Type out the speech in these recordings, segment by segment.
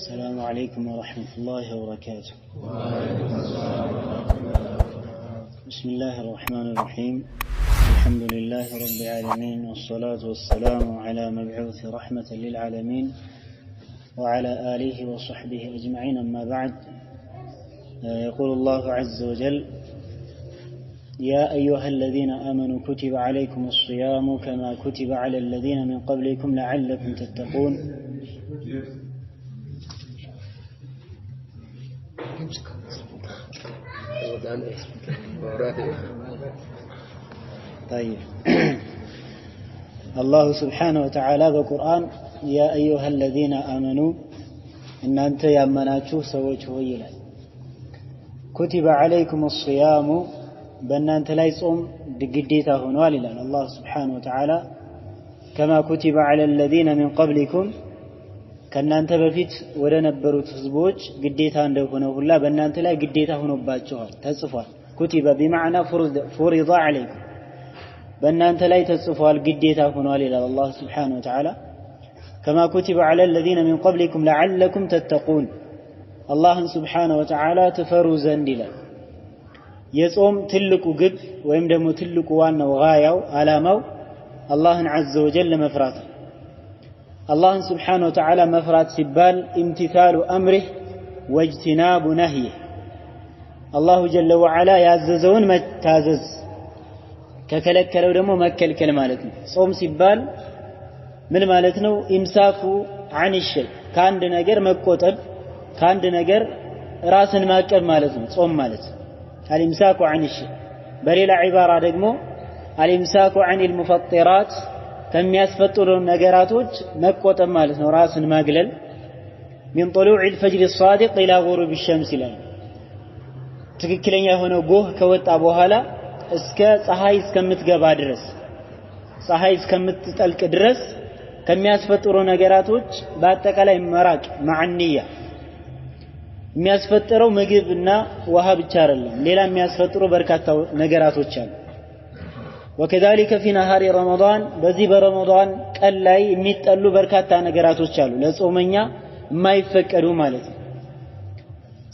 السلام عليكم ورحمة الله وبركاته. بسم الله الرحمن الرحيم. الحمد لله رب العالمين، والصلاة والسلام على مبعوث رحمة للعالمين وعلى آله وصحبه أجمعين. أما بعد، يقول الله عز وجل: يا أيها الذين آمنوا كتب عليكم الصيام كما كتب على الذين من قبلكم لعلكم تتقون. طيب. الله سبحانه وتعالى بالقرآن: يا أيها الذين آمنوا إن أنت يأمناتشو سويتشو إلى كتب عليكم الصيام بأن أنت لا يصوم بقديته هنوال إلى الله سبحانه وتعالى كما كتب على الذين من قبلكم ከናንተ በፊት ወደ ነበሩት ህዝቦች ግዴታ እንደሆነው ሁላ በእናንተ ላይ ግዴታ ሆኖባቸዋል ተጽፏል። ኩቲበ بمعنى فرض عليكم በእናንተ ላይ ተጽፏል ግዴታ ሆኗል ይላል አላህ Subhanahu Wa Ta'ala። كما كتب على الذين من قبلكم لعلكم تتقون الله Subhanahu Wa Ta'ala ተፈሩ ዘንድ ይላል። የጾም ትልቁ ግብ ወይም ደግሞ ትልቁ ዋናው ጋያው አላማው አላህን عز وجل መፍራት الله سبحانه وتعالى مفرات سبال امتثال أمره واجتناب نهيه. الله جل وعلا يعززون متازز ككلك لو دمو مكل كلمالتنا صوم سبال من مالتنا إمساك عن الشيء كان دنجر مكوتب كان دنجر راس ماكب مالتنا صوم مالتنا الإمساك عن الشيء بريل عبارة دمو الإمساك عن المفطرات ከሚያስፈጥሩ ነገራቶች መቆጠብ ማለት ነው። ራስን ማግለል من طلوع الفجر الصادق الى غروب الشمس ይላል። ትክክለኛ የሆነው ጎህ ከወጣ በኋላ እስከ ፀሐይ እስከምትገባ ድረስ ፀሐይ እስከምትጠልቅ ድረስ ከሚያስፈጥሩ ነገራቶች በአጠቃላይ መራቅ ማዕንያ የሚያስፈጥረው ምግብና ውሃ ብቻ አይደለም፣ ሌላ የሚያስፈጥሩ በርካታ ነገራቶች አሉ። وكذلك في نهار رمضان በዚህ በረመዳን ቀን ላይ የሚጠሉ በርካታ ነገራቶች አሉ ለጾመኛ የማይፈቀዱ ማለት ነው።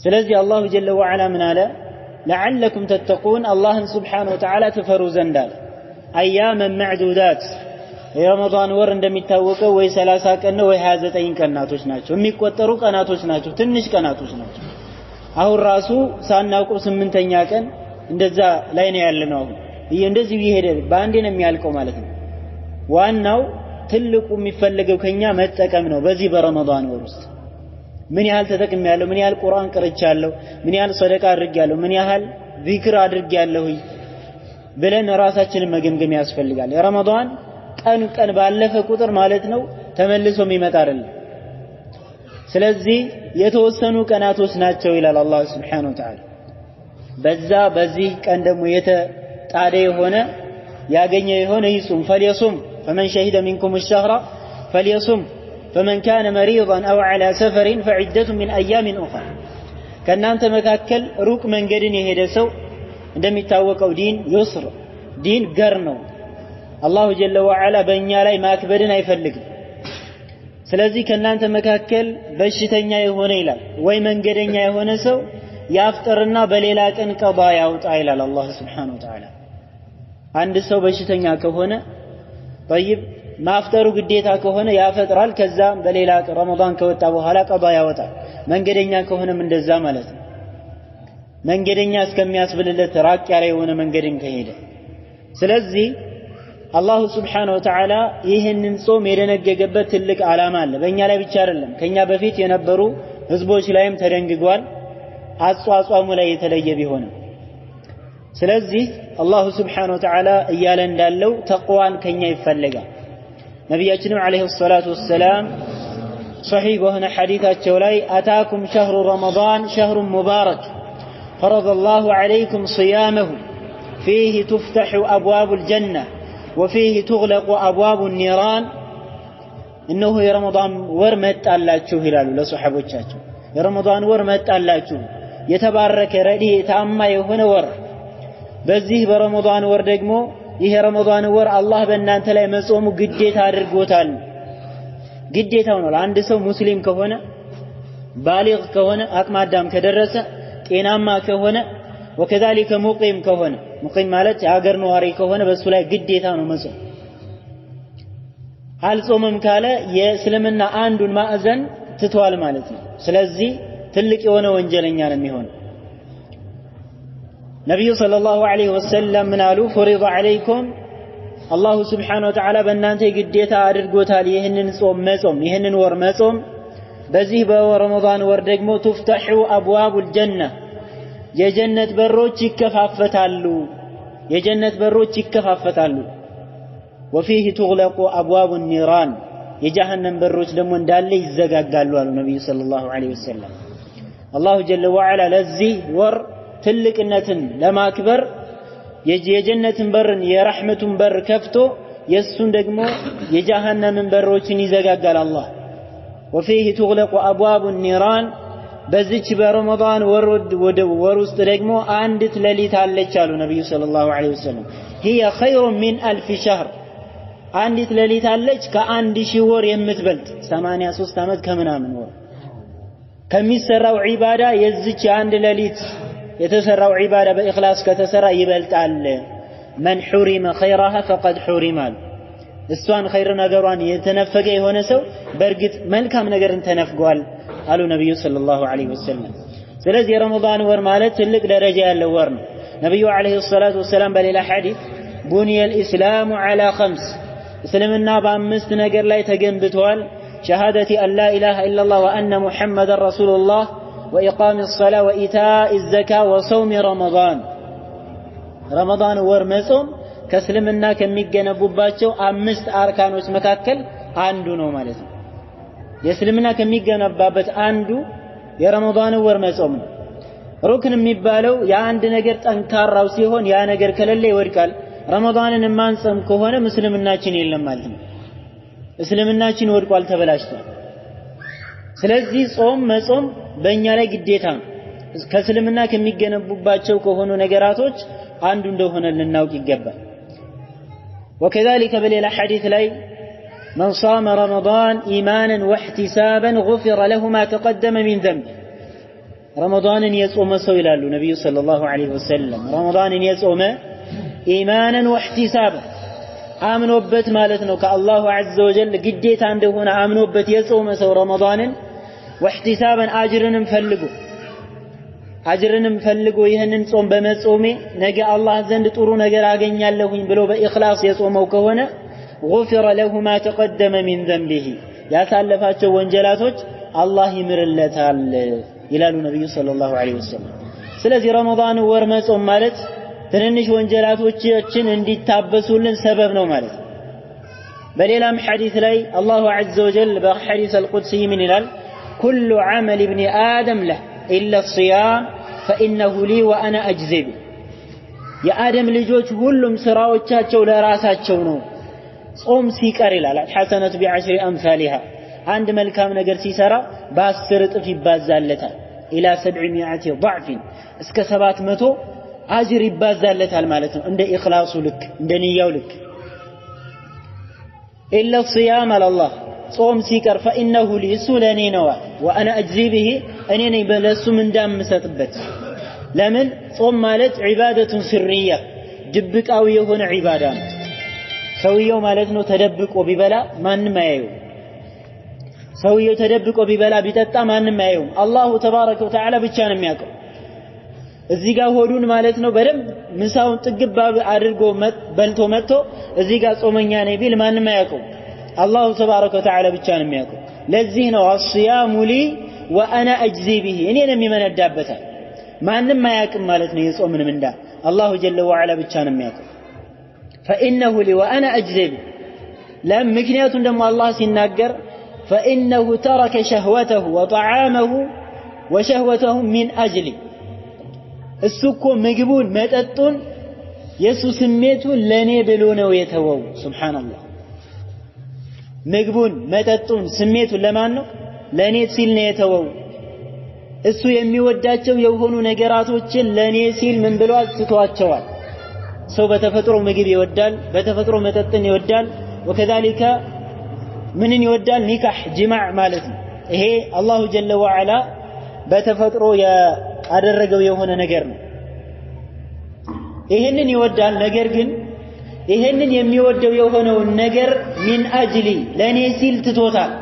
ስለዚህ አላሁ ጀለ ወዐላ ምን አለ? لعلكم تتقون አላህን Subhanahu Wa Ta'ala ተፈሩ ዘንድ አለ። ايام معدودات የረመዳን ወር እንደሚታወቀው ወይ 30 ቀን ነው ወይ 29 ቀናቶች ናቸው፣ የሚቆጠሩ ቀናቶች ናቸው፣ ትንሽ ቀናቶች ናቸው። አሁን ራሱ ሳናውቀው 8ኛ ቀን እንደዛ ላይ ነው ያለነው። ይሄ እንደዚህ ይሄዳል በአንዴ ነው የሚያልቀው ማለት ነው። ዋናው ትልቁ የሚፈልገው ከኛ መጠቀም ነው። በዚህ በረመዳን ወር ውስጥ ምን ያህል ተጠቅሜያለሁ፣ ምን ያህል ቁርአን ቀርቻለሁ፣ ምን ያህል ሰደቃ አድርጌያለሁ፣ ምን ያህል ዚክር አድርጌያለሁ ብለን ራሳችንን መገምገም ያስፈልጋል። የረመዳን ቀን ባለፈ ቁጥር ማለት ነው ተመልሶ የሚመጣ አይደለም። ስለዚህ የተወሰኑ ቀናቶች ናቸው ይላል አላህ Subhanahu Wa Ta'ala። በዚህ ቀን ደግሞ ጣደ የሆነ ያገኘ የሆነ ይጹም فليصم فمن شهد منكم الشهر فليصم فمن كان مريضا أو على سفر فعدة من أيام أخرى. ከናንተ መካከል ሩቅ መንገድን የሄደ ሰው እንደሚታወቀው ዲን ይስር ዲን ገር ነው። አላሁ ጀለ ወዐላ በእኛ ላይ ማክበድን አይፈልግም። ስለዚህ ከናንተ መካከል በሽተኛ የሆነ ይላል ወይ መንገደኛ የሆነ ሰው ያፍጥርና በሌላ ቀን ቀባ ያውጣ ይላል አላህ Subhanahu Wa Ta'ala። አንድ ሰው በሽተኛ ከሆነ طيب ማፍጠሩ ግዴታ ከሆነ ያፈጥራል፣ ከዛ በሌላ ረመዳን ከወጣ በኋላ ቀባ ያወጣል። መንገደኛ ከሆነም እንደዛ ማለት ነው። መንገደኛ እስከሚያስብልለት ራቅ ያለ የሆነ መንገድን ከሄደ ስለዚህ አላህ Subhanahu Wa Ta'ala ይህንን ጾም የደነገገበት ትልቅ ዓላማ አለ። በእኛ ላይ ብቻ አይደለም፣ ከኛ በፊት የነበሩ ህዝቦች ላይም ተደንግጓል። አጿጿሙ ላይ የተለየ ቢሆንም ስለዚህ አላህ Subhanahu Wa Ta'ala እያለ እንዳለው ተቅዋን ከኛ ይፈልጋል። ነብያችን አለይሂ ሰላቱ ወሰለም ሷሂህ በሆነ ሐዲታቸው ላይ አታኩም ሸህሩ ረመዳን ሸህሩ ሙባረክ فرض الله عليكم صيامه فيه تفتح أبواب الجنة وفيه تغلق أبواب النيران إنه رمضان ور መጣላችሁ ይላሉ ለሱሐቦቻቸው። የረመዳን ወር መጣላችሁ የተባረከ ረዲእ ታማ የሆነ ወር። በዚህ በረመዳን ወር ደግሞ ይሄ ረመዳን ወር አላህ በእናንተ ላይ መጾሙ ግዴታ አድርጎታል። ግዴታው ነው። አንድ ሰው ሙስሊም ከሆነ ባሊግ ከሆነ አቅመ አዳም ከደረሰ ጤናማ ከሆነ وكذلك ሙቂም ከሆነ ሙቂም ማለት የሀገር ነዋሪ ከሆነ በሱ ላይ ግዴታ ነው መጾም አልጾምም ካለ የእስልምና አንዱን ማዕዘን ትቷል ማለት ነው ስለዚህ ትልቅ የሆነ ወንጀለኛ ነው የሚሆነው ነብዩ ሰለላሁ ዐለይሂ ወሰለም ምን አሉ ፈሪض عليكم አላሁ Subhanahu Wa Ta'ala በእናንተ ግዴታ አድርጎታል ይህንን ጾም መጾም ይህንን ወር መጾም በዚህ በረመዳን ወር ደግሞ تفتح ابواب الجنه የጀነት በሮች ይከፋፈታሉ የጀነት በሮች ይከፋፈታሉ وفيه تغلق ابواب النيران የጀሃነም በሮች ደግሞ እንዳለ ይዘጋጋሉ አሉ ነብዩ ሰለላሁ ዐለይሂ ወሰለም አላሁ ጀለ ወዐላ ለዚህ ወር ትልቅነትን ለማክበር የጀነትን በርን የረህመቱን በር ከፍቶ የሱን ደግሞ የጀሃነምን በሮችን ይዘጋጋል አላህ وفيه تغلق ابواب النيران በዚች በረመዳን ወር ውስጥ ደግሞ አንዲት ሌሊት አለች አሉ ነብዩ ሰለላሁ ዐለይሂ ወሰለም هي خير من 1000 شهر አንዲት ሌሊት አለች ከ1000 ወር የምትበልጥ 83 አመት ከምናምን ወር ከሚሰራው ዒባዳ የዚች አንድ ሌሊት የተሰራው ዒባዳ በእኽላስ ከተሰራ ይበልጣል من حرم خيرها فقد حرم እሷን ኸይር ነገሯን የተነፈገ የሆነ ሰው በርግጥ መልካም ነገርን ተነፍጓል አሉ ነብዩ ሰለላሁ ዐለይሂ ወሰለም ስለዚህ ረመዳን ወር ማለት ትልቅ ደረጃ ያለው ወር ነው ነብዩ ዐለይሂ ሰላቱ ወሰለም በሌላ ሐዲስ ቡንየ الاسلام على 5 እስልምና በአምስት ነገር ላይ ተገንብቷል ሸሃደቲ አላ ኢላሃ ኢላላህ ወአነ ሙሐመደን ረሱሉላህ وإقام الصلاة وإيتاء الزكاة وصوم رمضان ወር መጾም ከእስልምና ከሚገነቡባቸው አምስት አርካኖች መካከል አንዱ ነው ማለት ነው የእስልምና ከሚገነባበት አንዱ የረመዳን ወር መጾም ነው ሩክን የሚባለው የአንድ ነገር ጠንካራው ሲሆን ያ ነገር ከሌለ ይወድቃል ረመዳንን ማንጾም ከሆነ እስልምናችን የለም ማለት ነው እስልምናችን ወድቋል ተበላሽቷል ስለዚህ ጾም መጾም በእኛ ላይ ግዴታ ነው ከእስልምና ከሚገነቡባቸው ከሆኑ ነገራቶች አንዱ እንደሆነ ልናውቅ ይገባል وكذلك بليل حديث لي من صام رمضان إيمانا واحتسابا غفر له ما تقدم من ذنبه رمضان يصوم سويل النبي صلى الله عليه وسلم رمضان يصوم إيمانا واحتسابا آمنوا بت مالتنا كالله عز وجل قديت عنده هنا آمنوا بت يصوم سو رمضان واحتسابا አጅርንም ፈልጎ ይሄንን ጾም በመጾሜ ነገ አላህ ዘንድ ጥሩ ነገር አገኛለሁኝ ብሎ በእኽላስ የጾመው ከሆነ غفر له ما تقدم من ذنبه ያሳለፋቸው ወንጀላቶች አላህ ይምርለታል ይላሉ ነብዩ ሰለላሁ ዐለይሂ ወሰለም ስለዚህ ረመዳን ወር መጾም ማለት ትንንሽ ወንጀላቶችን እንዲታበሱልን ሰበብ ነው ማለት በሌላም ሐዲስ ላይ አላሁ ዐዘ ወጀል በሐዲስ አልቁድሲ ምን ይላል كل عمل ابن آدم له إلا الصيام فإنه لي وأنا أجزي به يا آدم ልጆች ሁሉም ስራዎቻቸው ለራሳቸው ነው ጾም ሲቀር ይላል ሐሰነቱ ቢዐሽሪ አምሳሊሃ አንድ መልካም ነገር ሲሰራ በ10 እጥፍ ይባዛለታል ኢላ 700 ضعف እስከ 700 አጅር ይባዛለታል ማለት ነው እንደ ኢኽላሱ ልክ እንደ ንያው ልክ ኢላ الصيام على الله ጾም ሲቀር فإنه لي سلني نوا وأنا أجزي به እኔ ነኝ በለሱ እንዳምሰጥበት ለምን ጾም ማለት ዒባደቱ ስርያ ድብቃው የሆነ ዒባዳ ነው ሰውየው ማለት ነው ተደብቆ ቢበላ ማንንም አያየው ሰውየው ተደብቆ ቢበላ ቢጠጣ ማንንም አያየው አላሁ ተባረከ ወተዓላ ብቻ ነው የሚያውቀው እዚህ ጋር ሆዱን ማለት ነው በደም ምሳውን ጥግብ አድርጎ በልቶ መጥቶ እዚህ ጋር ጾመኛ ነኝ ቢል ማንንም አያውቀው አላሁ ተባረከ ወተዓላ ብቻ ነው የሚያውቀው ለዚህ ነው الصيام لي وانا اجزي به እኔ ነኝ የሚመነዳበታል ማንንም አያውቅም ማለት ነው የጾምን ምንዳ አላሁ ጀለ ወዐላ ብቻ ነው የሚያውቀው فانه لي وانا اجزي به ለም ምክንያቱም ደግሞ አላህ ሲናገር فانه ترك شهوته وطعامه وشهوته من اجلي እሱ እኮ ምግቡን መጠጡን የሱ ስሜቱን ለኔ ብሎ ነው የተወው ሱብሃንአላህ ምግቡን መጠጡን ስሜቱን ለማን ነው ለኔ ሲል ነው የተወው እሱ የሚወዳቸው የሆኑ ነገራቶችን ለኔ ሲል ምን ብሏል ትቷቸዋል ሰው በተፈጥሮ ምግብ ይወዳል በተፈጥሮ መጠጥን ይወዳል وكذلك ምንን ይወዳል ኒካህ ጅማዕ ማለት ነው ይሄ አላሁ ጀለ ወዐላ በተፈጥሮ ያደረገው የሆነ ነገር ነው። ይሄንን ይወዳል። ነገር ግን ይሄንን የሚወደው የሆነውን ነገር ሚን አጅሊ ለኔ ሲል ትቶታል።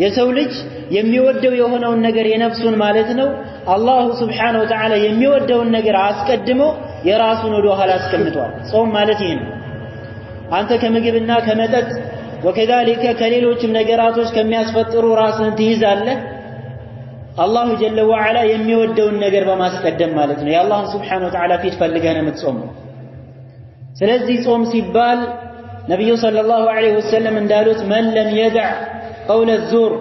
የሰው ልጅ የሚወደው የሆነውን ነገር የነፍሱን ማለት ነው አላሁ ስብሓነሁ ወተዓላ የሚወደውን ነገር አስቀድሞ የራሱን ወደ ኋላ አስቀምጧል። ጾም ማለት ይሄ ነው። አንተ ከምግብና ከመጠጥ ወከዛሊከ ከሌሎችም ነገራቶች ከሚያስፈጥሩ ራስህን ትይዛለህ። አላሁ ጀለ ወዐላ የሚወደውን ነገር በማስቀደም ማለት ነው። የአላህን ስብሓነሁ ወተዓላ ፊት ፈልገህ ነው የምትጾመው። ስለዚህ ጾም ሲባል ነቢዩ ሰለላሁ ዐለይሂ ወሰለም እንዳሉት መን ለም የደዕ ቀውለ ዙር፣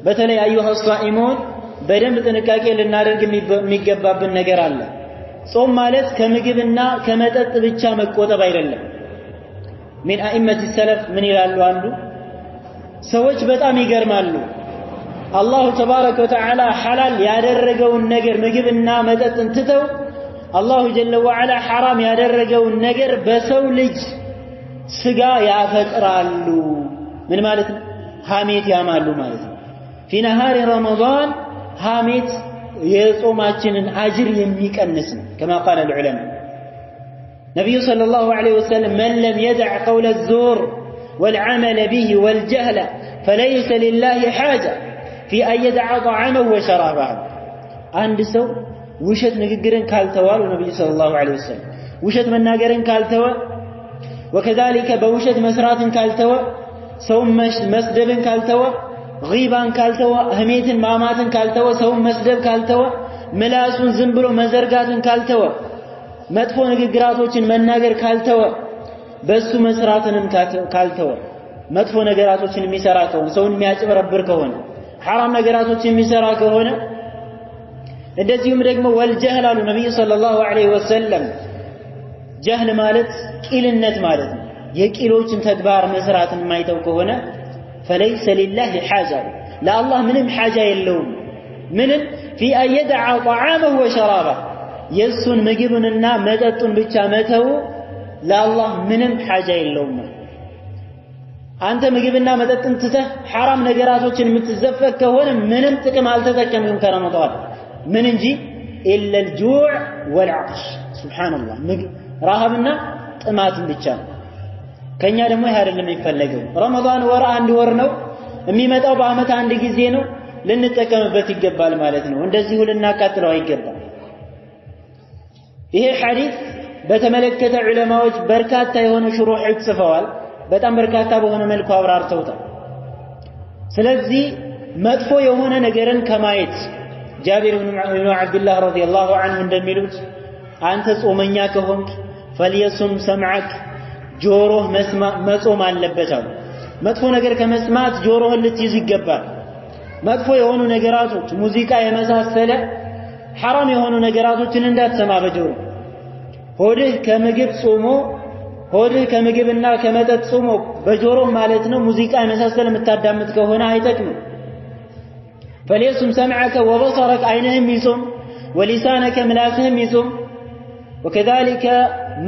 በተለይ አዩሃ ሷኢሙን በደንብ ጥንቃቄ ልናደርግ የሚገባብን ነገር አለ። ጾም ማለት ከምግብና ከመጠጥ ብቻ መቆጠብ አይደለም። ሚን አኢመት ሰለፍ ምን ይላሉ? አንዱ ሰዎች በጣም ይገርማሉ። አላሁ ተባረከ ወተዓላ ሐላል ያደረገውን ነገር ምግብና መጠጥን ትተው አላሁ ጀለ ወዐላ ሐራም ያደረገውን ነገር በሰው ልጅ ስጋ ያፈጥራሉ። ምን ማለት ነው? ሐሜት ያማሉ ማለት ነው። ፊ ነሃሪ ረመዳን ሐሜት የጾማችንን አጅር የሚቀንስ ነው። ከማ ቃለ العلማ ነቢዩ ሰለላሁ ዐለይሂ ወሰለም መን ለም የደዕ ቀውለ الزور والعمل به والجهل فليس لله حاجة في أن يدع طعامه وشرابه። አንድ ሰው ውሸት ንግግርን ካልተዋሉ ነብዩ ሰለላሁ ዐለይሂ ወሰለም ውሸት መናገርን ካልተወ ወከዛሊከ በውሸት መስራትን ካልተወ ሰውን መስደብን ካልተወ ጊባን ካልተወ ህሜትን ማማትን ካልተወ ሰውን መስደብ ካልተወ ምላሱን ዝም ብሎ መዘርጋትን ካልተወ መጥፎ ንግግራቶችን መናገር ካልተወ በሱ መስራትንም ካልተወ መጥፎ ነገራቶችን የሚሰራ ከሆነ ሰውን የሚያጭበረብር ከሆነ ሐራም ነገራቶችን የሚሰራ ከሆነ እንደዚሁም ደግሞ ወልጀህል አሉ ነብዩ ሰለላሁ ዐለይሂ ወሰለም። ጀህል ማለት ቂልነት ማለት ነው። የቂሎችን ተግባር መስራትን የማይተው ከሆነ ፈለይሰ ሊላሂ ሐጃ፣ ለአላህ ምንም ሐጃ የለውም። ምንም ፊ አን የደዐ ጠዓመሁ ወሸራበሁ፣ የእሱን ምግቡንና መጠጡን ብቻ መተው ለአላህ ምንም ሐጃ የለውም። አንተ ምግብና መጠጥን ትተህ ሐራም ነገራቶችን የምትዘፈቅ ከሆነ ምንም ጥቅም አልተጠቀምክም ከረመዳን ምን እንጂ ኢላ الجوع والعطش። ሱብሃንአላህ ረሃብና ጥማትን ብቻ ነው። ከኛ ደግሞ ይሄ አይደለም የሚፈለገው። ረመዳን ወር አንድ ወር ነው የሚመጣው፣ በአመት አንድ ጊዜ ነው። ልንጠቀምበት ይገባል ማለት ነው። እንደዚሁ ልናቃጥለው አይገባም። ይሄ ሐዲስ በተመለከተ ዑለማዎች በርካታ የሆነ ሽሩሖች ጽፈዋል። በጣም በርካታ በሆነ መልኩ አብራርተውታል። ስለዚህ መጥፎ የሆነ ነገርን ከማየት ጃቢር ኢብኑ አብዱላህ ረዲየላሁ ዐንሁ እንደሚሉት አንተ ጾመኛ ከሆንክ ፈልየሱም ሰምዐክ፣ ጆሮህ መጾም አለበት አሉ። መጥፎ ነገር ከመስማት ጆሮህን ልትይዝ ይገባል። መጥፎ የሆኑ ነገራቶች ሙዚቃ የመሳሰለ ሐራም የሆኑ ነገራቶችን እንዳትሰማ በጆሮ። ሆድህ ከምግብ ጾሞ ሆድህ ከምግብና ከመጠጥ ጾሞ በጆሮ ማለት ነው ሙዚቃ የመሳሰለ የምታዳምጥ ከሆነ አይጠቅምም። فليسم سمعك وبصرك عينهم يصم ولسانك ملاسهم يصم وكذلك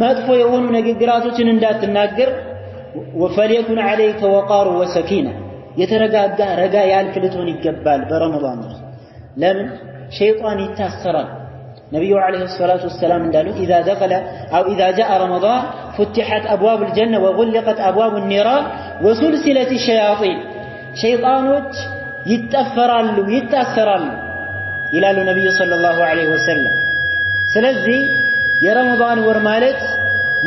መጥፎ የሆኑ ንግግራቶችን እንዳትናገር وفليكن عليك وقار وسكينة የተረጋጋ ረጋ ያልክ ልትሆን ይገባል በረመዳን ውስጥ። ለምን ሸይጣን ይታሰራል። ነብዩ አለይሂ ሰላቱ ወሰላም እንዳሉት إذا دخل أو إذا جاء رمضان فتحت أبواب الجنة وغلقت أبواب النيران وسلسلة الشياطين ሸይጣኖች ይጠፈራሉ ይታሰራሉ ይላሉ ነብዩ ሰለላሁ ዐለይሂ ወሰለም። ስለዚህ የረመዳን ወር ማለት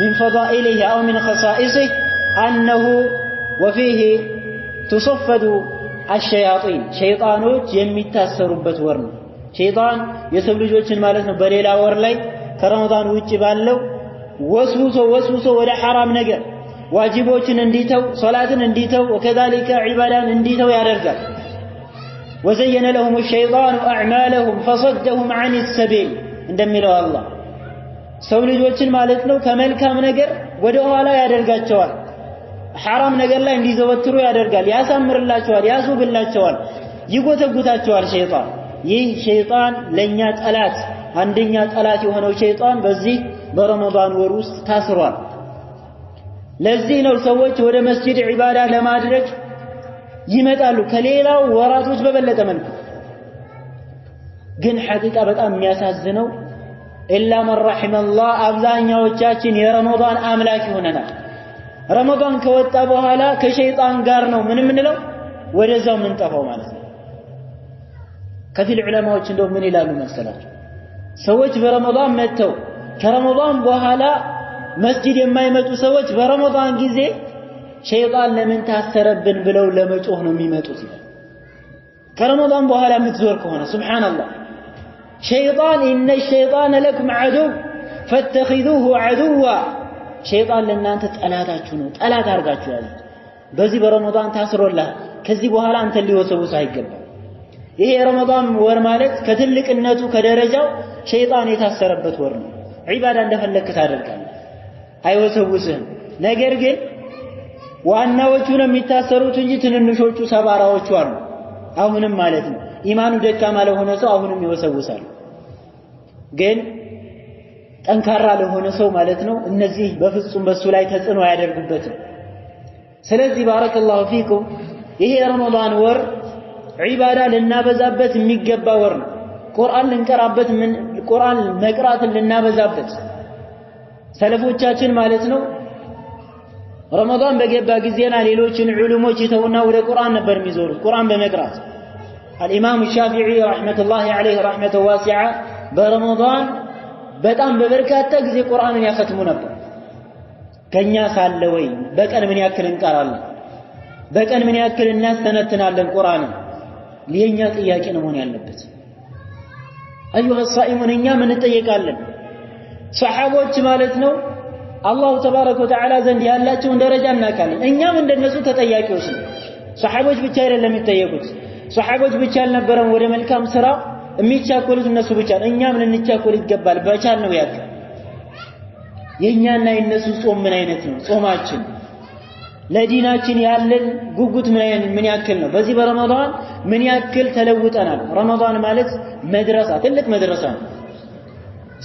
من فضائله أو من خصائصه أنه وفيه تصفد الشياطين ሸይጣኖች የሚታሰሩበት ወር ነው። ሸይጣን የሰው ልጆችን ማለት ነው በሌላ ወር ላይ ከረመዳን ውጪ ባለው ወስውሶ ወደ ሐራም ነገር ዋጅቦችን እንዲተው ሶላትን እንዲተው ወከዛሊከ ዒባዳን እንዲተው ያደርጋል። وزين لهم الشيطان أعمالهم فصدهم عن السبيل እንደሚለው አላህ ሰው ልጆችን ማለት ነው ከመልካም ነገር ወደ ኋላ ያደርጋቸዋል። ሐራም ነገር ላይ እንዲዘወትሩ ያደርጋል፣ ያሳምርላቸዋል፣ ያሱብላቸዋል፣ ይጎተጉታቸዋል ሸይጣን። ይህ ሸይጣን ለኛ ጠላት አንደኛ ጠላት የሆነው ሸይጣን በዚህ በረመዳን ወር ውስጥ ታስሯል። ለዚህ ነው ሰዎች ወደ መስጂድ ዒባዳ ለማድረግ ይመጣሉ ከሌላው ወራቶች በበለጠ መልኩ ግን ሐቂቃ በጣም የሚያሳዝነው ኢላ መን ረሒመላህ አብዛኛዎቻችን የረመዳን አምላክ ሆነናል ረመዳን ከወጣ በኋላ ከሸይጣን ጋር ነው ምን ምንለው ወደዛው ምንጠፋው ማለት ነው ከፊል ዑለማዎች እንደው ምን ይላሉ መሰላችሁ ሰዎች በረመዳን መተው ከረመዳን በኋላ መስጂድ የማይመጡ ሰዎች በረመዳን ጊዜ ሸይጣን ለምን ታሰረብን ብለው ለመጮህ ነው የሚመጡት ከረመዳን በኋላ የምትዞር ከሆነ ሱብሃንአላህ ሸይጣን ኢነ الشيطان لكم عدو فاتخذوه عدوا ሸይጣን ለእናንተ ጠላታችሁ ነው ጠላት አርጋችሁ ያዙት በዚህ በረመዳን ታስሮልሃል ከዚህ በኋላ አንተ ሊወሰውስ አይገባም ይሄ ረመዳን ወር ማለት ከትልቅነቱ ከደረጃው ሸይጣን የታሰረበት ወር ነው ዒባዳ እንደፈለክ ታደርጋለህ አይወሰውስህም ነገር ግን ዋናዎቹ ነው የሚታሰሩት እንጂ ትንንሾቹ ሰባራዎቹ አሉ አሁንም ማለት ነው ኢማኑ ደካማ ለሆነ ሰው አሁንም ይወሰውሳል ግን ጠንካራ ለሆነ ሰው ማለት ነው እነዚህ በፍጹም በሱ ላይ ተጽዕኖ ያደርጉበትም ስለዚህ ባረከላሁ ፊኩም ይሄ ረመዳን ወር ዒባዳ ልናበዛበት የሚገባ ወር ነው ቁርአን ልንቀራበት ቁርአን መቅራትን ልናበዛበት ሰለፎቻችን ማለት ነው ረመዳን በገባ ጊዜና ሌሎችን ዑለሞች ይተውና ወደ ቁርአን ነበር የሚዞሩት ቁርአን በመቅራት الامام الشافعي رحمه الله عليه رحمه واسعه برمضان በጣም በበርካታ ጊዜ ቁርአንን ያختሙ ነበር ከኛ ሳለ ወይ በቀን ምን ያክል እንቀራለን በቀን ምን ያክል እናስተነትናለን ቁርአንን ለኛ ጥያቄ ነው መሆን ያለበት አዩሃ الصائمون እኛ ምን እንጠየቃለን ሰሃቦች ማለት ነው አላህ ተባረከ ወተዓላ ዘንድ ያላቸውን ደረጃ እናውቃለን እኛም እንደነሱ ተጠያቂዎች ነን ሰሃቦች ብቻ አይደለም የሚጠየቁት ሰሃቦች ብቻ አልነበረም ወደ መልካም ስራ የሚቻኮሉት እነሱ ብቻ እኛም ልንቻኮል ይገባል በቻል ነው ያለው የኛና የነሱ ጾም ምን አይነት ነው ጾማችን ለዲናችን ያለን ጉጉት ምን ያክል ነው በዚህ በረመዳን ምን ያክል ተለውጠናል ረመዳን ማለት መድረሳ ትልቅ መድረሳ ነው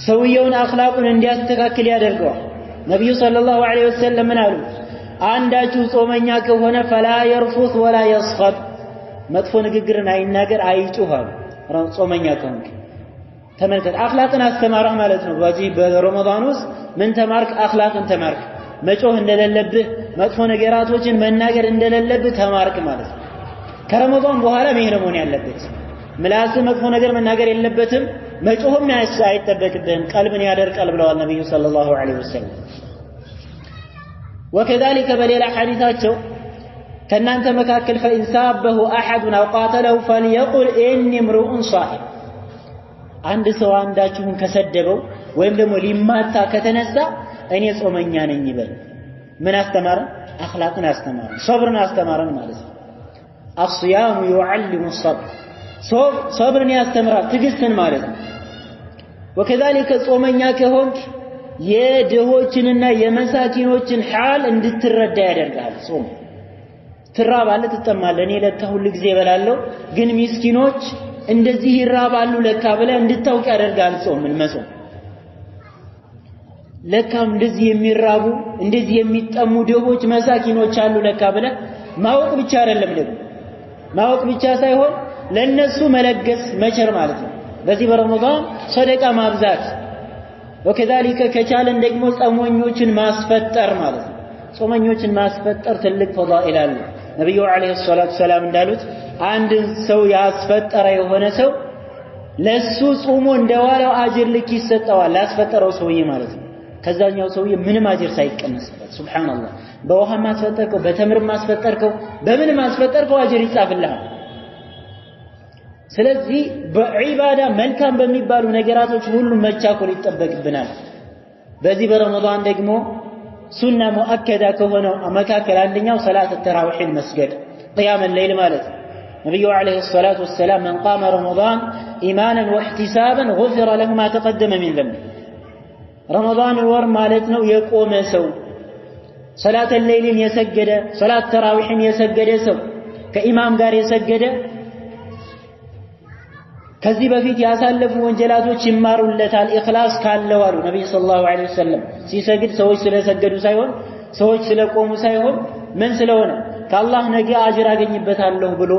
ሰውየውን አኽላቁን እንዲያስተካክል ያደርገዋል ነብዩ ሰለላሁ ዐለይሂ ወሰለም ምን አሉ አንዳችሁ ጾመኛ ከሆነ ፈላ يرفث ولا يسخط መጥፎ ንግግርን አይናገር አይጩሃል ጾመኛ ከሆነ ተመልከት አኽላቅን አስተማረህ ማለት ነው በዚህ በረመዳን ውስጥ ምን ተማርክ አኽላቅን ተማርክ መጮህ እንደሌለብህ መጥፎ ነገራቶችን መናገር እንደሌለብህ ተማርክ ማለት ነው ከረመዳን በኋላ ምን መሆን ያለበት ምላስ መጥፎ ነገር መናገር የለበትም መጮህም አይጠበቅብህም ቀልብን ያደርቃል ብለዋል ነብዩ ሰለላሁ ዐለይሂ ወሰለም وكذلك በሌላ ሐዲታቸው ከናንተ መካከል فإنسابه أحد أو قاتله فليقل إني امرؤ صائم አንድ ሰው አንዳችሁን ከሰደበው ወይም ደግሞ ሊማታ ከተነሳ እኔ ጾመኛ ነኝ ይበል ምን አስተማረ አኽላቅን አስተማረ ሶብርን አስተማረ ማለት ነው الصيام يعلم الصبر ሶብርን ያስተምራል ትግስትን ማለት ነው وكذلك ጾመኛ ከሆንክ የድሆችንና የመሳኪኖችን ሐል እንድትረዳ ያደርጋል ጾም ትራባለህ ትጠማለህ እኔ ለካ ሁሉ ጊዜ እበላለሁ ግን ምስኪኖች እንደዚህ ይራባሉ ለካ ብለህ እንድታውቅ ያደርጋል ጾም ምን መጾም ለካም እንደዚህ የሚራቡ እንደዚህ የሚጠሙ ድሆች መሳኪኖች አሉ ለካ ብለህ ማወቅ ብቻ አይደለም ደግሞ ማወቅ ብቻ ሳይሆን ለነሱ መለገስ መቸር ማለት ነው በዚህ በረመዳን ሰደቃ ማብዛት وكذلك ከቻለን ደግሞ ጾመኞችን ማስፈጠር ማለት ነው ጾመኞችን ማስፈጠር ትልቅ ፈዳኢል አለ ነብዩ አለይሂ ሰላቱ ሰላም እንዳሉት አንድ ሰው ያስፈጠረ የሆነ ሰው ለሱ ጾሙ እንደዋለው አጅር ልክ ይሰጠዋል ያስፈጠረው ሰውዬ ማለት ነው ከዛኛው ሰውዬ ምንም አጅር ሳይቀነስበት ሱብሃንአላህ በውሃ ማስፈጠርከው በተምር ማስፈጠርከው በምን ማስፈጠርከው አጅር ይጻፍልሃል ስለዚህ በዒባዳ መልካም በሚባሉ ነገራቶች ሁሉ መቻኮል ይጠበቅብናል በዚህ በረመዳን ደግሞ ሱና ሙአከዳ ከሆነው መካከል አንደኛው ሰላት ተራዊህ መስገድ قيام الليل ማለት ነብዩ አለይሂ ሰላቱ ወሰለም من قام رمضان ايمانا واحتسابا غفر له ما تقدم من ذنب ረመዳን ወር ማለት ነው የቆመ ሰው ሰላት الليልን የሰገደ ሰላት ተራዊህን የሰገደ ሰው ከኢማም ጋር የሰገደ ከዚህ በፊት ያሳለፉ ወንጀላቶች ይማሩለታል ኢኽላስ ካለው አሉ ነብዩ ሰለላሁ ዐለይሂ ወሰለም ሲሰግድ ሰዎች ስለሰገዱ ሳይሆን ሰዎች ስለቆሙ ሳይሆን ምን ስለሆነ ከአላህ ነገ አጅር አገኝበታለሁ ብሎ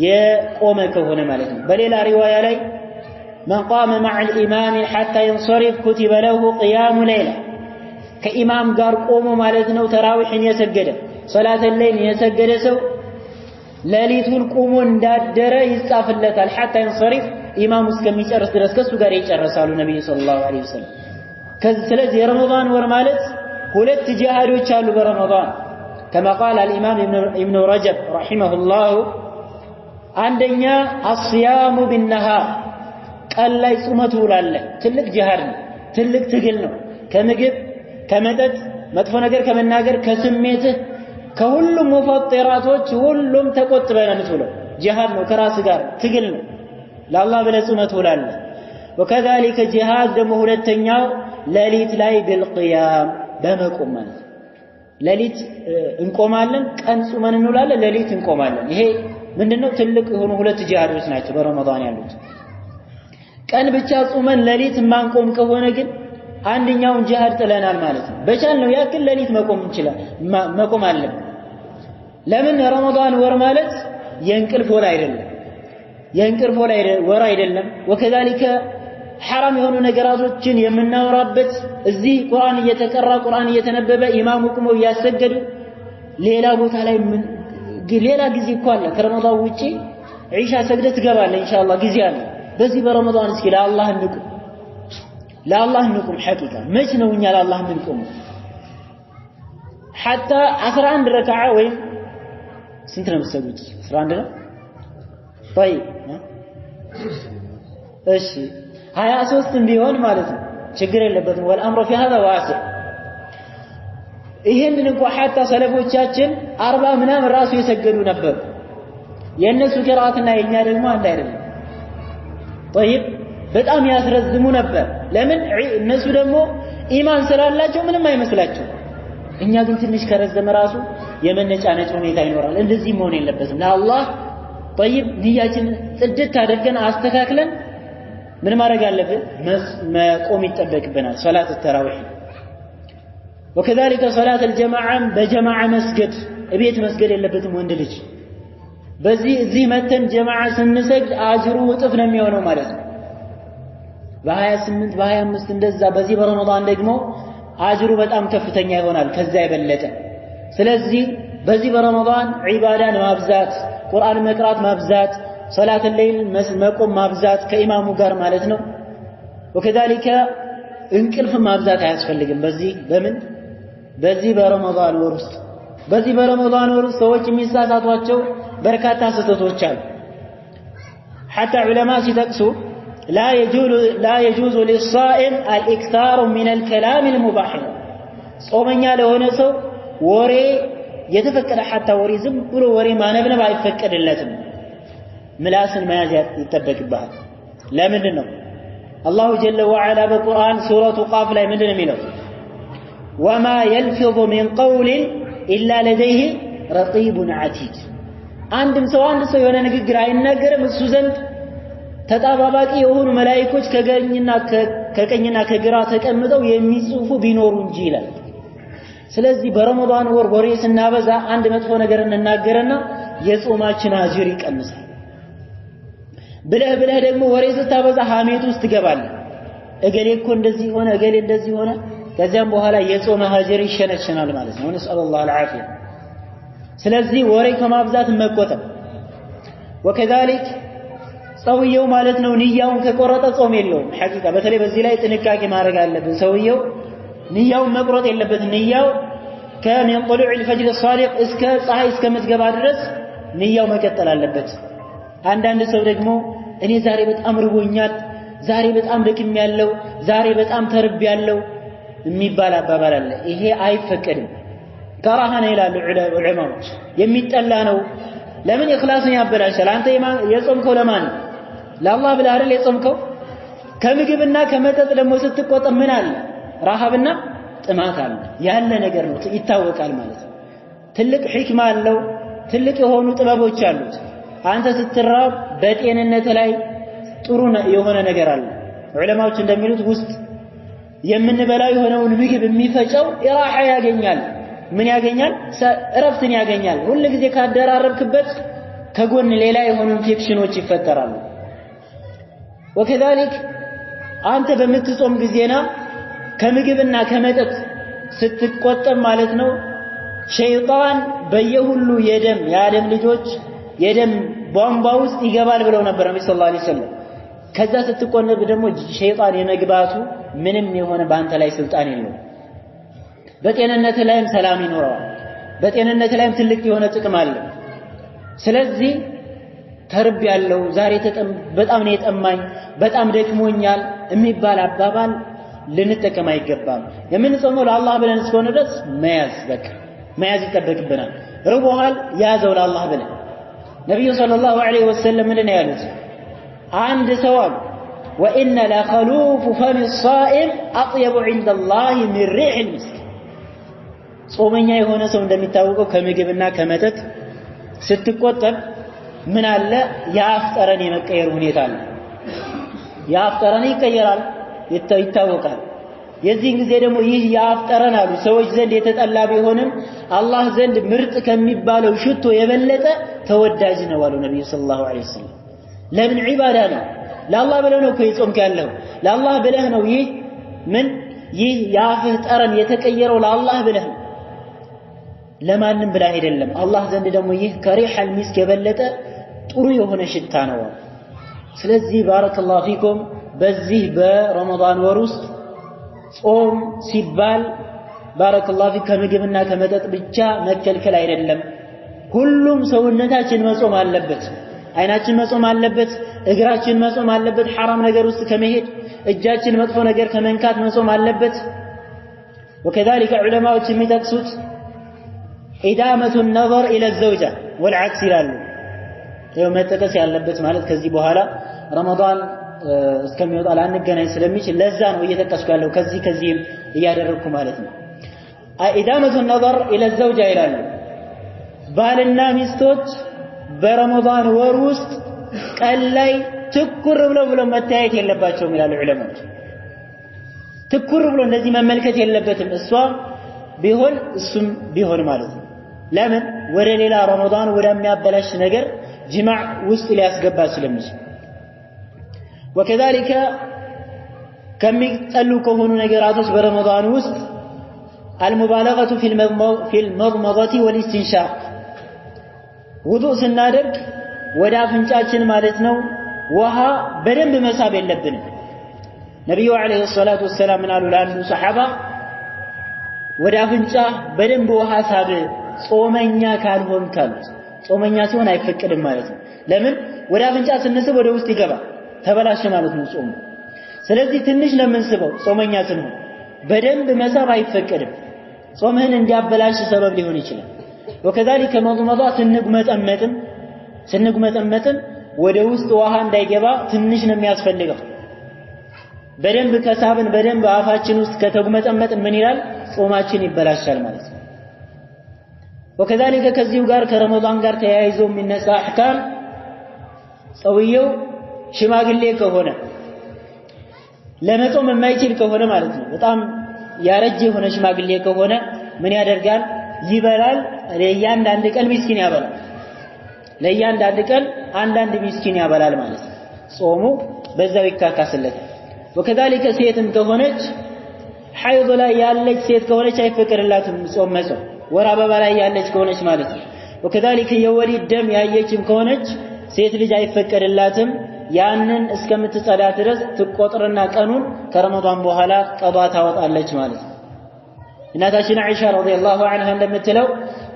የቆመ ከሆነ ማለት ነው። በሌላ ሪዋያ ላይ من قام مع الإمام حتى ينصرف كتب له قيام ليلة كإمام ጋር ቆሞ ማለት ነው ተራዊህን የሰገደ ሶላተ ሌሊት የሰገደ ሰው ሌሊቱን ቆሞ እንዳደረ ይጻፍለታል حتى ينصرف ኢማሙ እስከሚጨርስ ድረስ ከሱ ጋር ይጨርሳሉ ነብዩ ሰለላሁ ዐለይሂ ወሰለም። ስለዚህ የረመዳን ወር ማለት ሁለት ጂሃዶች አሉ በረመዳን كما قال الإمام ابن رجب رحمه الله አንደኛ الصيام بالنهار ቀን ላይ ጾመት ውላለህ ትልቅ ጂሃድ ነው ትልቅ ትግል ነው ከምግብ ከመጠጥ መጥፎ ነገር ከመናገር ከስሜትህ ከሁሉም ሙፈጥራቶች ሁሉም ተቆጥበህ ነው የምትውለው ጂሃድ ነው ከራስ ጋር ትግል ነው ለአላህ ብለህ ጾመት ውላለህ وكذلك ጂሃድ ደግሞ ሁለተኛው ሌሊት ላይ بالقيام በመቆም ማለት ሌሊት እንቆማለን ቀን ጾመን እንውላለን ሌሊት እንቆማለን ይሄ ምንድነው ትልቅ የሆኑ ሁለት ጂሃዶች ናቸው በረመዳን ያሉት ቀን ብቻ ጾመን ሌሊት ማንቆም ከሆነ ግን አንደኛውን ጂሃድ ጥለናል ማለት ነው በቻልነው ያክል ሌሊት መቆም አለብን ለምን ረመዳን ወር ማለት የእንቅልፍ ወር አይደለም የእንቅልፍ ወር አይደለም وكذلك حرام የሆኑ ነገራቶችን የምናወራበት እዚህ ቁርአን እየተቀራ ቁርአን እየተነበበ ኢማሙ ቆሞ ያሰገዱ ሌላ ቦታ ላይ ሌላ ጊዜ እኮ አለ ከረመዳን ውጪ ዒሻ ሰግደህ ትገባለህ ኢንሻአላህ ጊዜ አለ በዚህ በረመዳን እስኪ ለአላህ እንቁም ሐቂቃ መች ነው እኛ ለአላህ እንቁም حتى 11 ረካዓ ወይም ስንት ነው የምትሰግዱት 11 ነው طيب እሺ 23 ቢሆን ማለት ነው ችግር የለበትም والامر في هذا واسع ይሄንን እንኳን حتى ሰለፎቻችን 40 ምናምን ራሱ የሰገዱ ነበር የነሱ ቂራአትና የኛ ደግሞ አንድ አይደለም طيب በጣም ያስረዝሙ ነበር ለምን እነሱ ደግሞ ኢማን ስላላቸው ምንም አይመስላቸው እኛ ግን ትንሽ ከረዘመ ራሱ የመነጫነጭ ሁኔታ ይኖራል እንደዚህ መሆን የለበትም ለአላህ طيب ንያችን ጽድት አድርገን አስተካክለን ምን ማድረግ አለብን መቆም ይጠበቅብናል ሶላት التراويح وكذلك صلاه الجماعه በጀማዓ መስገድ እቤት መስገድ የለበትም ወንድ ልጅ በዚህ እዚህ መተን ጀማዓ ስንሰግድ አጅሩ እጥፍ ነው የሚሆነው ማለት ነው በ28 በ25 እንደዛ በዚህ በረመዳን ደግሞ አጅሩ በጣም ከፍተኛ ይሆናል ከዛ የበለጠ ስለዚህ በዚህ በረመዳን ዒባዳን ማብዛት ቁርአን መቅራት ማብዛት ሶላት ሌሊት መቆም ማብዛት ከኢማሙ ጋር ማለት ነው وكذلك እንቅልፍ ማብዛት አያስፈልግም በዚህ በረመዳን ወር ውስጥ በዚህ በረመዳን ወር ሰዎች የሚሳሳቷቸው በርካታ ስህተቶች አሉ حتى علماء ሲጠቅሱ لا يجوز للصائم الاكثار من الكلام المباح ጾመኛ ለሆነ ሰው ወሬ የተፈቀደ حتى ወሬ ዝም ብሎ ወሬ ማነብነብ አይፈቀድለትም ምላስን መያዝ ይጠበቅብሃል ለምንድን ነው አላሁ ጀለ ወዐላ በቁርአን ሱረቱ ቃፍ ላይ ምንድን ነው የሚለው وما يلفظ من قول الا لديه رقيب عتيد አንድ ሰው የሆነ ንግግር አይናገርም እሱ ዘንድ ተጣባባቂ የሆኑ መላእክቶች ከቀኝና ከግራ ተቀምጠው የሚጽፉ ቢኖሩ እንጂ ይላል ስለዚህ በረመዳን ወር ወሬ ስናበዛ አንድ መጥፎ ነገር እንናገርና የጾማችን አጅር ይቀንሳል ብለህ ደግሞ ወሬ ስታበዛ ሐሜት ውስጥ ትገባለህ እገሌ እኮ እንደዚህ ሆነ እገሌ እንደዚህ ሆነ ከዚያም በኋላ የጾም አጅር ይሸነሸናል ማለት ነው ነስአላሁ አልዓፊያ ስለዚህ ወሬ ከማብዛት መቆጠብ وكذلك ሰውየው ማለት ነው ንያውን ከቆረጠ ጾም የለውም ሐቂቃ በተለይ በዚህ ላይ ጥንቃቄ ማድረግ አለብን ሰውየው ንያውን መቁረጥ የለበትም ንያው ከመን طلوع الفجر الصادق እስከ ፀሐይ እስከምትገባ ድረስ ንያው መቀጠል አለበት አንዳንድ ሰው ደግሞ እኔ ዛሬ በጣም ርቦኛል ዛሬ በጣም ደክሜያለሁ ዛሬ በጣም ተርቤያለሁ የሚባል አባባል አለ ይሄ አይፈቀድም ከራሃ ነው ይላሉ ዑለማዎች የሚጠላ ነው ለምን ኢኽላስን ያበላሻል አንተ የጾምከው ለማን ለአላህ ብለህ አይደል የጾምከው ከምግብና ከመጠጥ ደግሞ ስትቆጠብ ምን አለ ረሃብና ጥማት አለ ያለ ነገር ነው ይታወቃል ማለት ነው ትልቅ ሕክማ አለው ትልቅ የሆኑ ጥበቦች አሉት አንተ ስትራብ በጤንነት ላይ ጥሩ የሆነ ነገር አለ ዑለማዎች እንደሚሉት ውስጥ የምንበላው የሆነውን ምግብ የሚፈጨው ኢራሃ ያገኛል ምን ያገኛል እረፍትን ያገኛል ሁሉ ጊዜ ካደራረብክበት ከጎን ሌላ የሆኑ ኢንፌክሽኖች ይፈጠራሉ وكذلك አንተ በምትጾም ጊዜና ከምግብና ከመጠጥ ስትቆጠብ ማለት ነው ሸይጣን በየሁሉ የአደም ልጆች የደም ቧንቧ ውስጥ ይገባል ብለው ነበር ነብዩ ሰለላሁ ዐለይሂ ወሰለም ከዛ ስትቆነብ ደግሞ ሸይጣን የመግባቱ ምንም የሆነ ባንተ ላይ ስልጣን የለውም በጤንነት ላይም ሰላም ይኖራል በጤንነት ላይም ትልቅ የሆነ ጥቅም አለ ስለዚህ ተርብ ያለው ዛሬ በጣም ነው የጠማኝ በጣም ደክሞኛል የሚባል አባባል ልንጠቀም አይገባም የምንጾመው ለአላህ ብለን እስከሆነ ድረስ መያዝ ይጠበቅብናል ርቦሃል ያዘው ለአላህ ብለን ነብዩ ሰለላሁ ዐለይሂ ወሰለም ምን ያሉት አንድ ሰው وإن لخلوف فم الصائم أطيب عند الله من ريح المسك ጾመኛ የሆነ ሰው እንደሚታወቀው ከምግብና ከመጠጥ ስትቆጠብ ምን አለ ያፍጠረን የመቀየር ሁኔታ አለ ያፍጠረን ይቀየራል ይታወቃል የዚህ ጊዜ ደግሞ ይህ ያፍጠረን አሉ ሰዎች ዘንድ የተጠላ ቢሆንም አላህ ዘንድ ምርጥ ከሚባለው ሽቶ የበለጠ ተወዳጅ ነው አሉ ነብዩ ሰለላሁ ዐለይሂ ወሰለም ለምን ዒባዳ ነው ለአላህ ብለህ ነው ከይጾምክ ያለው ለአላህ ብለህ ነው ይህ ያፍህ ጠረን የተቀየረው ለአላህ ብለህ ነው ለማንም ብለህ አይደለም አላህ ዘንድ ደግሞ ይህ ከሪሐል ሚስክ የበለጠ ጥሩ የሆነ ሽታ ነው ስለዚህ ባረከላሁ ፊኩም በዚህ በረመዳን ወር ውስጥ ጾም ሲባል ባረከላሁ ፊክ ከምግብና ከመጠጥ ብቻ መከልከል አይደለም ሁሉም ሰውነታችን መጾም አለበት አይናችን መጾም አለበት እግራችን መጾም አለበት حرام ነገር ውስጥ ከመሄድ እጃችን መጥፎ ነገር ከመንካት መጾም አለበት وكذلك علماءዎች የሚጠቅሱት ኢዳመቱ النظر الى الزوجه والعكس ይላሉ ይሄው መጠቀስ ያለበት ማለት ከዚህ በኋላ ረመዳን እስከሚወጣ ላንገናኝ ስለሚችል ለዛ ነው እየተጠቀስኩ ያለው ከዚህም እያደረኩ ማለት ነው ኢዳመቱ النظر الى الزوجه ይላሉ ባልና ሚስቶች በረመዳን ወር ውስጥ ቀን ላይ ትኩር ብለው መታየት የለባቸውም ይላሉ ዑለማዎች ትኩር ብሎ እንደዚህ መመልከት የለበትም እሷ ቢሆን እሱም ቢሆን ማለት ነው ለምን ወደ ሌላ ረመዳን ወደሚያበላሽ ነገር ጅማዕ ውስጥ ሊያስገባ ስለሚችል وكذلك ከሚጠሉ ከሆኑ ነገራቶች በረመዳን ውስጥ المبالغه في المضمضه والاستنشاق ውዱእ ስናደርግ ወደ አፍንጫችን ማለት ነው ውሃ በደንብ መሳብ የለብንም ነብዩ አለይሂ ሰላቱ ወሰለም ምናሉ ለአንዱ ሰሃባ ወደ አፍንጫ በደንብ ውሃ ሳብ ጾመኛ ካልሆንክ ጾመኛ ሲሆን አይፈቀድም ማለት ነው ለምን ወደ አፍንጫ ስንስብ ወደ ውስጥ ይገባ ተበላሸ ማለት ነው ጾሙ ስለዚህ ትንሽ ለምንስበው ጾመኛ ስንሆን በደንብ መሳብ አይፈቀድም ጾምህን እንዲያበላሽ ሰበብ ሊሆን ይችላል وكذلك مضمضة ስንጉመጠመጥም ወደ ውስጥ ውሃ እንዳይገባ ትንሽ ነው የሚያስፈልገው በደንብ ከሳብን በደንብ አፋችን ውስጥ ከተጉመጠመጥን ምን ይላል ጾማችን ይበላሻል ማለት ነው وكذلك ከዚሁ ጋር ከረመዳን ጋር ተያይዞ የሚነሳ አህካም ሰውየው ሽማግሌ ከሆነ ለመጾም የማይችል ከሆነ ማለት ነው በጣም ያረጀ የሆነ ሽማግሌ ከሆነ ምን ያደርጋል ይበላል ለእያንዳንዱ ቀን ምስኪን ያበላል ለእያንዳንዱ ቀን አንዳንድ ምስኪን ያበላል ማለት ነው ጾሙ በዛው ይካካስለታል وكذلك ሴትም ከሆነች ሐይድ ላይ ያለች ሴት ከሆነች አይፈቀድላትም ጾም መጾም ወር አበባ ላይ ያለች ከሆነች ማለት ነው وكذلك የወሊድ ደም ያየችም ከሆነች ሴት ልጅ አይፈቀድላትም ያንን እስከምትጸዳ ድረስ ትቆጥርና ቀኑን ከረመዳን በኋላ ቀዷ ታወጣለች ማለት ነው እናታችን አይሻ ረዲየላሁ ዐንሃ እንደምትለው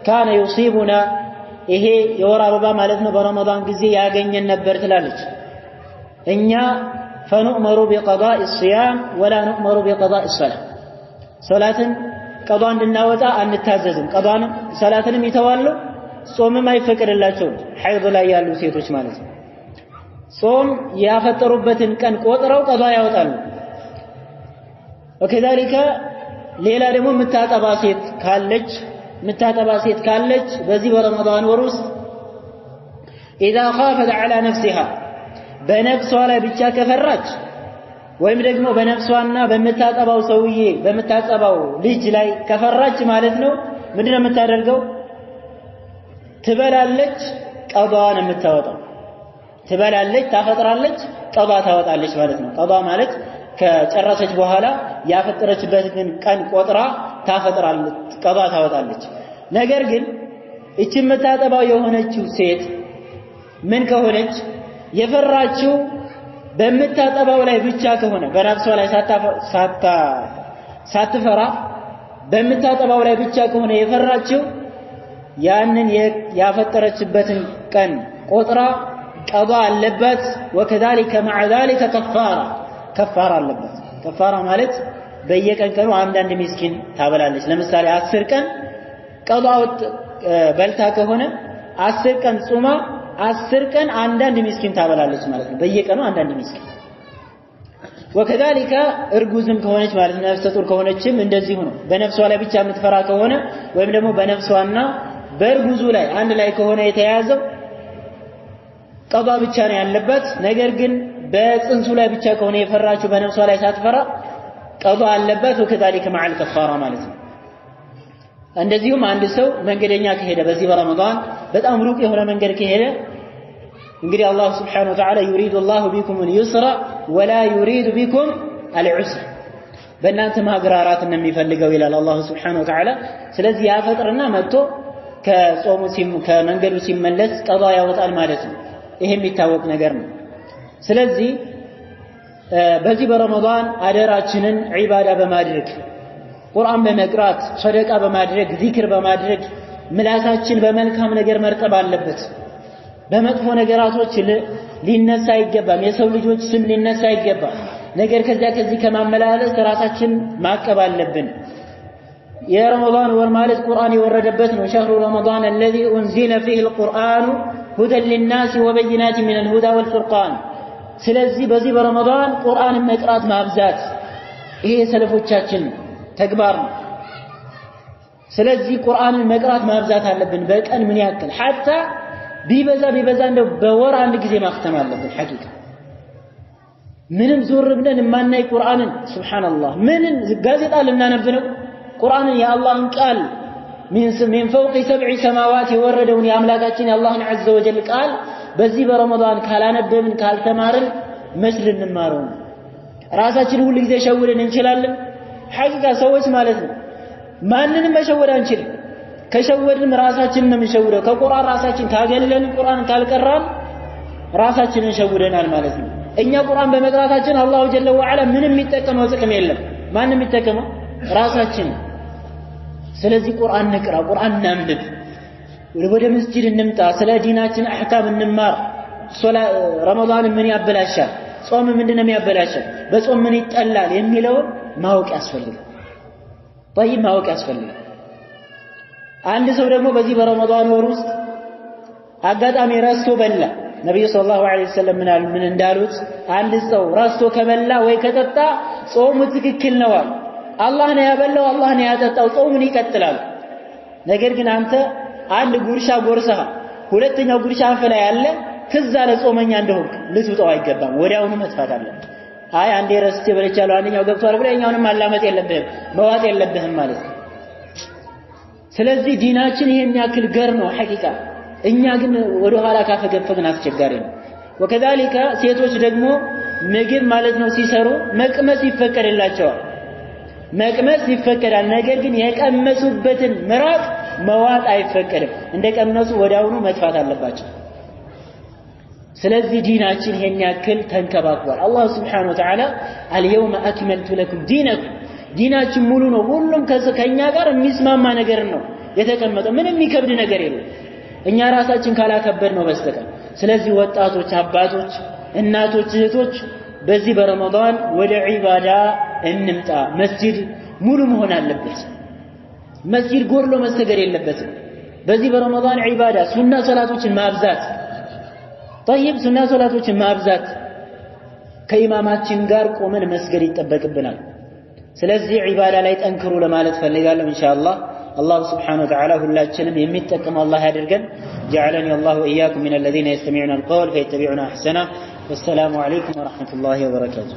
ካነ يصيبنا ይሄ የወር አበባ ማለት ነው በረመዳን ጊዜ ያገኘን ነበር ትላለች እኛ فنؤمر بقضاء الصيام ولا نؤمر بقضاء الصلاة صلاتን ቀዷ እንድናወጣ አንታዘዝም ቀዷን ሰላትንም ይተዋሉ ጾምም አይፈቀድላቸው ሐይድ ላይ ያሉ ሴቶች ማለት ነው ጾም ያፈጠሩበትን ቀን ቆጥረው ቀዷ ያወጣሉ وكذلك ሌላ ደግሞ ምታጠባ ሴት ካለች በዚህ በረመዳን ወር ውስጥ اذا خافت على نفسها በነፍሷ ላይ ብቻ ከፈራች ወይም ደግሞ በነፍሷና በመታጠባው ሰውዬ በመታጠባው ልጅ ላይ ከፈራች ማለት ነው ምንድነው የምታደርገው? ትበላለች፣ ቀዷን የምታወጣው ትበላለች፣ ታፈጥራለች፣ ቀዷ ታወጣለች ማለት ነው። ቀዷ ማለት ከጨረሰች በኋላ ያፈጠረችበትን ቀን ቆጥራ ታፈጥራለች፣ ቀዷ ታወጣለች። ነገር ግን እቺ የምታጠባው የሆነችው ሴት ምን ከሆነች የፈራችው በምታጠባው ላይ ብቻ ከሆነ በነፍሷ ላይ ሳትፈራ በምታጠባው ላይ ብቻ ከሆነ የፈራችው ያንን ያፈጠረችበትን ቀን ቆጥራ ቀዷ አለበት። ወከذلك مع ذلك ከፋራ አለበት። ከፋራ ማለት በየቀኑ አንዳንድ ምስኪን ታበላለች። ለምሳሌ 10 ቀን ቀዷ በልታ ከሆነ 10 ቀን ጾማ 10 ቀን አንዳንድ ምስኪን ታበላለች ማለት ነው። በየቀኑ አንዳንድ ምስኪን። ወከذلك እርጉዝም ከሆነች ማለት ነው ነፍሰ ጡር ከሆነችም እንደዚሁ ነው። በነፍሷ ላይ ብቻ የምትፈራ ከሆነ ወይም ደግሞ በነፍሷና በእርጉዙ ላይ አንድ ላይ ከሆነ የተያዘው ቀዷ ብቻ ነው ያለበት። ነገር ግን በጽንሱ ላይ ብቻ ከሆነ የፈራችው በነፍሷ ላይ ሳትፈራ ቀዷ አለበት። ወከذلك مع الكفاره ማለት ነው። እንደዚሁም አንድ ሰው መንገደኛ ከሄደ በዚህ በረመዳን በጣም ሩቅ የሆነ መንገድ ከሄደ እንግዲህ አላህ Subhanahu Wa Ta'ala يريد الله بكم اليسر ولا يريد بكم العسر በእናንተ ማግራራት ነው የሚፈልገው ይላል አላህ Subhanahu Wa Ta'ala። ስለዚህ ያፈጥርና መጥቶ ከጾሙ ከመንገዱ ሲመለስ ቀዷ ያወጣል ማለት ነው። ይሄ የሚታወቅ ነገር ነው። ስለዚህ በዚህ በረመዳን አደራችንን ዒባዳ በማድረግ ቁርአን በመቅራት ሰደቃ በማድረግ ዚክር በማድረግ ምላሳችን በመልካም ነገር መርጠብ አለበት። በመጥፎ ነገራቶች ሊነሳ አይገባም። የሰው ልጆች ስም ሊነሳ አይገባም። ነገር ከዚህ ከማመላለስ ራሳችን ማቀብ አለብን። የረመዳን ወር ማለት ቁርአን የወረደበት ነው። شهر رمضان الذي أنزل فيه القرآن هدى للناس وبينات من الهدى والفرقان ስለዚህ በዚህ በረመዳን ቁርአንን መቅራት ማብዛት ይሄ ሰለፎቻችን ተግባር ነው። ስለዚህ ቁርአንን መቅራት ማብዛት አለብን። በቀን ምን ያክል حتى ቢበዛ እንደው በወር አንድ ጊዜ ማختም አለብን። ሐቂቃ ምንም ዞር ብለን ማናይ ቁርአንን ሱብሃንአላህ ምንን ጋዜጣ ልናነብ ነው? ቁርአንን የአላህን ቃል من فوق 7 سماوات የወረደውን የአምላካችን የአላህን عز وجل ቃል በዚህ በረመዳን ካላነበብን ካልተማርን መስልን እንማረው ራሳችን ሁሉ ጊዜ ሸውደን እንችላለን። ሐቂቃ ሰዎች ማለት ነው ማንንም መሸወድ አንችልም። ከሸወድን ራሳችንን ነው የምንሸውደው። ከቁርአን ራሳችን ካገለልን ቁርአን ካልቀራን ራሳችንን ሸውደናል ማለት ነው። እኛ ቁርአን በመቅራታችን አላሁ ጀለ ወዐላ ምንም የሚጠቀመው ጥቅም የለም። ማንም የሚጠቀመው ራሳችን። ስለዚህ ቁርአን እንቅራ፣ ቁርአን እናንብብ፣ ወደ መስጂድ እንምጣ፣ ስለ ዲናችን አህካም እንማር። ረመዳን ምን ያበላሻል፣ ጾም ምንድነው የሚያበላሻል፣ በጾም ምን ይጠላል የሚለውን ማወቅ ያስፈልጋል። طيب ማወቅ ያስፈልጋል። አንድ ሰው ደግሞ በዚህ በረመዳን ወር ውስጥ አጋጣሚ ረስቶ በላ። ነብዩ ሰለላሁ ዐለይሂ ወሰለም ምን እንዳሉት አንድ ሰው ረስቶ ከበላ ወይ ከጠጣ ጾሙ ትክክል ነው አሉ። አላህ ነው ያበላው፣ አላህ ነው ያጠጣው፣ ጾሙን ይቀጥላል። ነገር ግን አንተ አንድ ጉርሻ ጎርሰህ ሁለተኛው ጉርሻ አፍ ላይ ያለ ትዝ አለ ጾመኛ እንደሆንክ ልትውጠው አይገባም። ወዲያውኑ መጥፋት አለበት። አይ አንዴ ረስቼ በልቻለሁ አንደኛው ገብቷል ብለህ እኛውንም ማላመጥ የለብህም መዋጥ የለብህም ማለት ነው። ስለዚህ ዲናችን ይሄን ያክል ገር ነው ሐቂቃ። እኛ ግን ወደ ኋላ ካፈገፈግን አስቸጋሪ ነው። ወከذلك ሴቶች ደግሞ ምግብ ማለት ነው ሲሰሩ መቅመስ ይፈቀድላቸዋል። መቅመስ ይፈቀዳል። ነገር ግን የቀመሱበትን ምራቅ መዋጥ አይፈቀድም። እንደቀመሱ ወዲያውኑ መጥፋት አለባቸው። ስለዚህ ዲናችን ይሄን ያክል ተንከባክቧል። አላህ Subhanahu Wa Ta'ala اليوم أكملت لكم دينكم ዲናችን ሙሉ ነው። ሁሉም ከኛ ጋር የሚስማማ ነገር ነው የተቀመጠው። ምንም የሚከብድ ነገር የለም እኛ ራሳችን ካላከበድ ነው በስተቀር። ስለዚህ ወጣቶች፣ አባቶች፣ እናቶች፣ እህቶች በዚህ በረመዳን ወደ ዒባዳ እንምጣ። መስጂድ ሙሉ መሆን አለበት። መስጂድ ጎድሎ መሰገድ የለበትም። በዚህ በረመዳን ዒባዳ ሱና ሶላቶችን ማብዛት طيب ሱና ሶላቶችን ማብዛት ከኢማማችን ጋር ቆመን መስገድ ይጠበቅብናል። ስለዚህ ዒባዳ ላይ ጠንክሩ ለማለት ፈልጋለሁ ኢንሻአላህ። الله سبحانه وتعالى ሁላችንም የሚጠቀም አላህ ያድርገን። جعلني الله وإياكم من الذين يستمعون القول فيتبعون أحسنه. والسلام عليكم ورحمة الله وبركاته.